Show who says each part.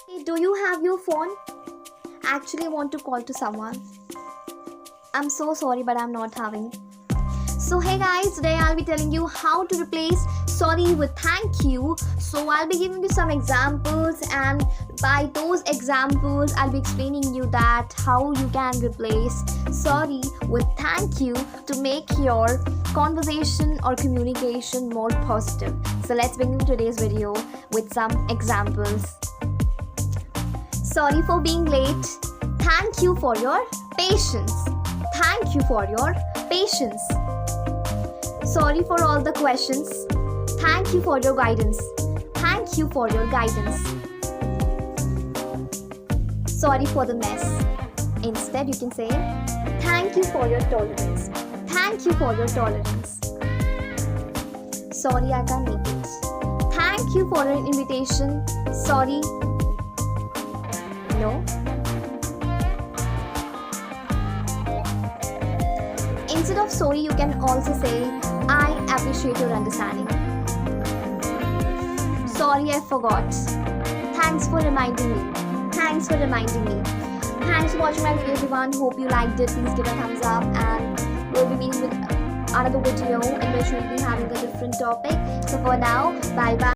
Speaker 1: Hey, do you have your phone? Actually, I want to call to someone. I'm so sorry, but I'm not having. So hey guys, today I'll be telling you how to replace sorry with thank you. So I'll be giving you some examples, and by those examples I'll be explaining you that how you can replace sorry with thank you to make your conversation or communication more positive. So let's begin today's video with some examples. Sorry for being late. Thank you for your patience. Thank you for your patience. Sorry for all the questions. Thank you for your guidance. Thank you for your guidance. Sorry for the mess. Instead, you can say, thank you for your tolerance. Thank you for your tolerance. Sorry, I can't make it. Thank you for an invitation. Sorry. No. Instead of sorry, you can also say, I appreciate your understanding. Sorry, I forgot. Thanks for reminding me. Thanks for reminding me. Thanks for watching my video, everyone. Hope you liked it. Please give a thumbs up, and we'll be meeting with another video in which we'll be having a different topic. So for now, bye bye.